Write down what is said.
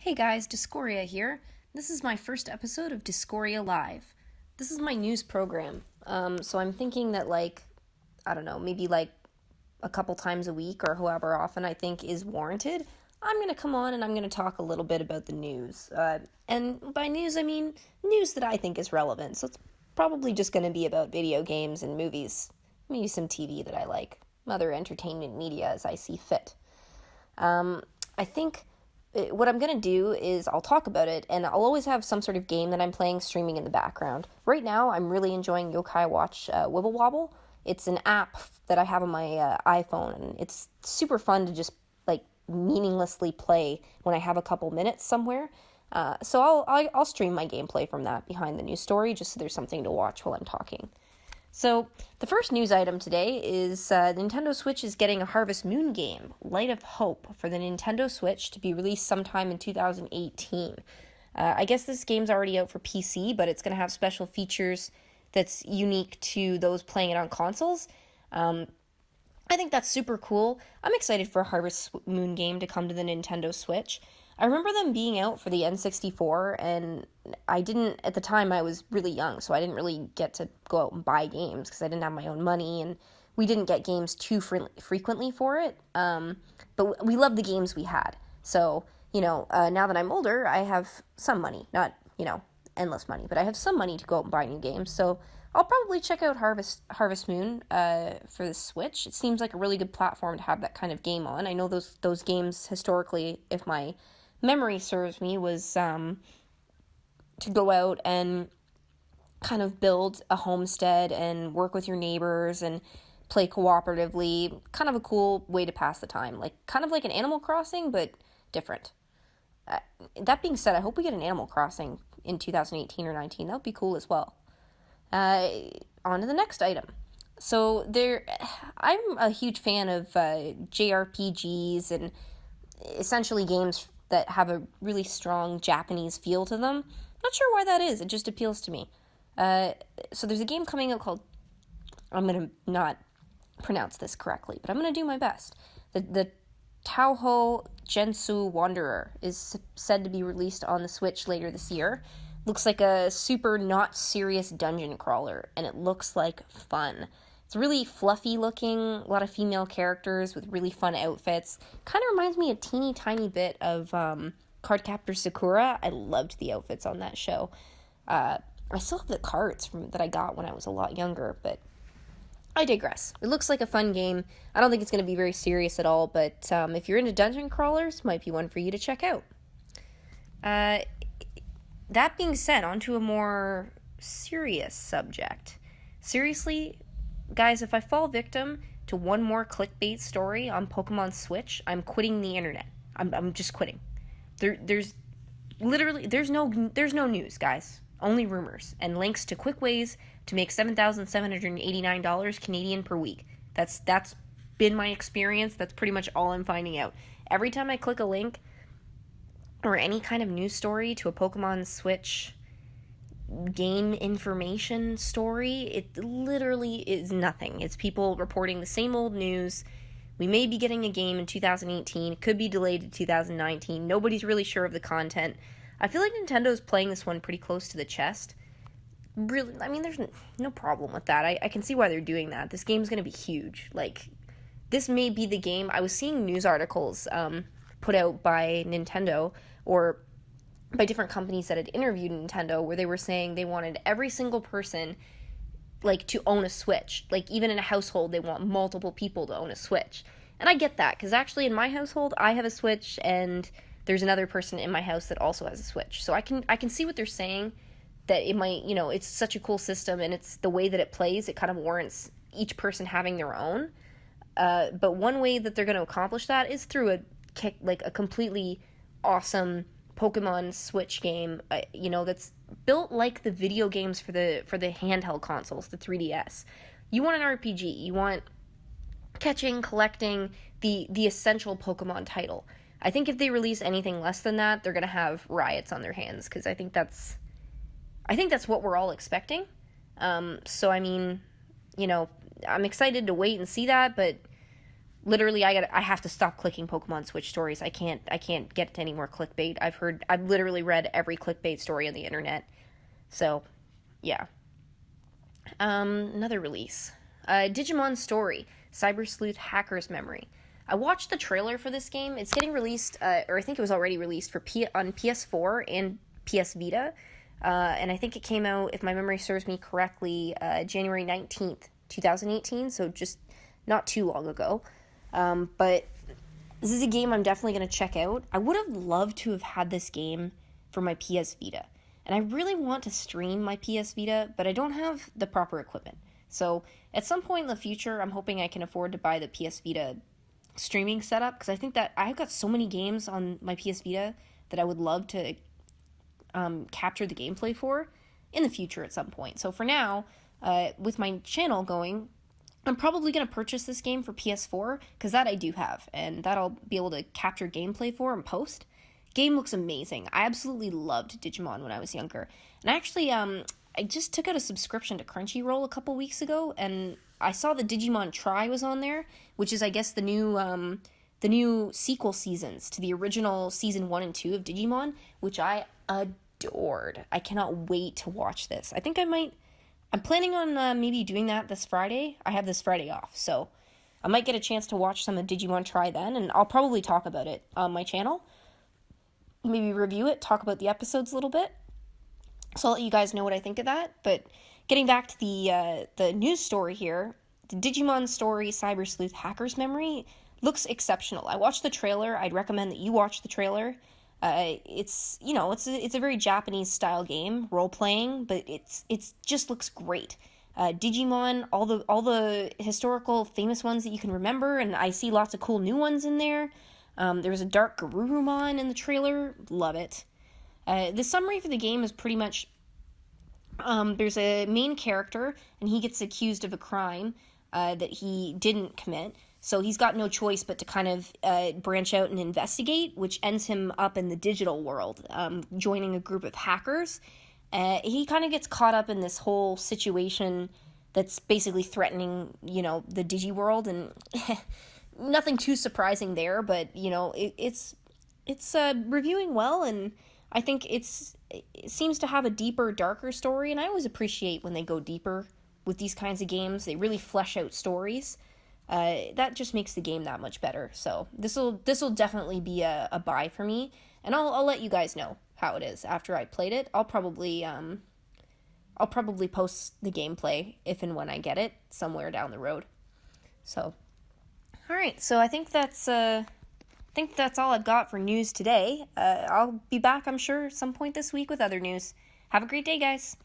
Hey guys, Discoria here. This is my first episode of DiscoriaLIVE. This is my news program. So I'm thinking that I don't know, maybe a couple times a week or however often I think is warranted, I'm going to come on and I'm going to talk a little bit about the news. And by news, I mean news that I think is relevant. So it's probably just going to be about video games and movies, maybe some TV that I like, other entertainment media as I see fit. I think what I'm going to do is I'll talk about it, and I'll always have some sort of game that I'm playing streaming in the background. Right now, I'm really enjoying Yokai Watch Wibble Wobble. It's an app that I have on my iPhone, and it's super fun to just, meaninglessly play when I have a couple minutes somewhere. So I'll stream my gameplay from that behind the news story, just so there's something to watch while I'm talking. So, the first news item today is Nintendo Switch is getting a Harvest Moon game, Light of Hope, for the Nintendo Switch to be released sometime in 2018. I guess this game's already out for PC, but it's going to have special features that's unique to those playing it on consoles. I think that's super cool. I'm excited for a Harvest Moon game to come to the Nintendo Switch. I remember them being out for the N64, and at the time I was really young, so I didn't really get to go out and buy games because I didn't have my own money, and we didn't get games too frequently for it, but we loved the games we had. So, now that I'm older, I have some money, not, endless money, but I have some money to go out and buy new games, so I'll probably check out Harvest Moon for the Switch. It seems like a really good platform to have that kind of game on. I know those games historically, if my memory serves me, was to go out and kind of build a homestead and work with your neighbors and play cooperatively. Kind of a cool way to pass the time. Kind of like an Animal Crossing, but different. That being said, I hope we get an Animal Crossing in 2018 or 19. That would be cool as well. On to the next item. So I'm a huge fan of JRPGs and essentially games that have a really strong Japanese feel to them. Not sure why that is. It just appeals to me. So there's a game coming out called, I'm going to not pronounce this correctly, but I'm going to do my best. The Touhou Gensou Wanderer is said to be released on the Switch later this year. Looks like a super not serious dungeon crawler, and it looks like fun. It's really fluffy looking, a lot of female characters with really fun outfits. Kind of reminds me a teeny tiny bit of Cardcaptor Sakura. I loved the outfits on that show. I still have the cards that I got when I was a lot younger, but I digress. It looks like a fun game. I don't think it's going to be very serious at all, but if you're into dungeon crawlers, might be one for you to check out. That being said, onto a more serious subject. Seriously, guys, if I fall victim to one more clickbait story on Pokemon Switch, I'm quitting the internet. I'm just quitting. There's no news, guys. Only rumors and links to quick ways to make $7,789 Canadian per week. That's been my experience. That's pretty much all I'm finding out. Every time I click a link or any kind of news story to a Pokemon Switch game information story, it literally is nothing. It's people reporting the same old news. We may be getting a game in 2018. It could be delayed to 2019. Nobody's really sure of the content. I feel like Nintendo's playing this one pretty close to the chest. Really, I mean, there's no problem with that. I can see why they're doing that. This game's going to be huge. This may be the game. I was seeing news articles put out by Nintendo or by different companies that had interviewed Nintendo where they were saying they wanted every single person to own a Switch. Even in a household, they want multiple people to own a Switch. And I get that, because actually in my household, I have a Switch, and there's another person in my house that also has a Switch. So I can see what they're saying, that it might, it's such a cool system, and it's the way that it plays, it kind of warrants each person having their own. But one way that they're going to accomplish that is through a completely awesome Pokemon Switch game, that's built like the video games for the handheld consoles, the 3DS. You want an RPG. You want catching, collecting, the essential Pokemon title. I think if they release anything less than that, they're gonna have riots on their hands, because I think that's what we're all expecting. So I mean, I'm excited to wait and see that, but literally, I have to stop clicking Pokemon Switch stories. I can't get to any more clickbait. I've literally read every clickbait story on the internet. So, yeah. Another release. Digimon Story, Cyber Sleuth Hacker's Memory. I watched the trailer for this game. It's getting released, or I think it was already released on PS4 and PS Vita. And I think it came out, if my memory serves me correctly, January 19th, 2018, so just not too long ago. But this is a game I'm definitely going to check out. I would have loved to have had this game for my PS Vita. And I really want to stream my PS Vita, but I don't have the proper equipment. So at some point in the future, I'm hoping I can afford to buy the PS Vita streaming setup, because I think that I've got so many games on my PS Vita that I would love to capture the gameplay for in the future at some point. So for now, with my channel going, I'm probably going to purchase this game for PS4, because that I do have, and that I'll be able to capture gameplay for and post. Game looks amazing. I absolutely loved Digimon when I was younger. And actually, I just took out a subscription to Crunchyroll a couple weeks ago, and I saw the Digimon Try was on there, which is, I guess, the new sequel seasons to the original season 1 and 2 of Digimon, which I adored. I cannot wait to watch this. I think I'm planning on maybe doing that this Friday. I have this Friday off, so I might get a chance to watch some of Digimon Try then, and I'll probably talk about it on my channel. Maybe review it, talk about the episodes a little bit. So I'll let you guys know what I think of that. But getting back to the news story here, the Digimon Story Cyber Sleuth Hacker's Memory looks exceptional. I watched the trailer. I'd recommend that you watch the trailer. It's a very Japanese style game, role playing, but it's just looks great. Digimon, all the historical famous ones that you can remember, and I see lots of cool new ones in there. There was a Dark Garurumon in the trailer. Love it. The summary for the game is pretty much, there's a main character, and he gets accused of a crime that he didn't commit. So he's got no choice but to kind of branch out and investigate, which ends him up in the digital world, joining a group of hackers. He kind of gets caught up in this whole situation that's basically threatening, the Digi world, and nothing too surprising there, but, it's reviewing well, and I think it seems to have a deeper, darker story, and I always appreciate when they go deeper with these kinds of games. They really flesh out stories. That just makes the game that much better. So this will definitely be a buy for me, and I'll let you guys know how it is after I played it. I'll probably post the gameplay if and when I get it somewhere down the road. So, all right. So I think that's all I've got for news today. I'll be back, I'm sure, some point this week with other news. Have a great day, guys.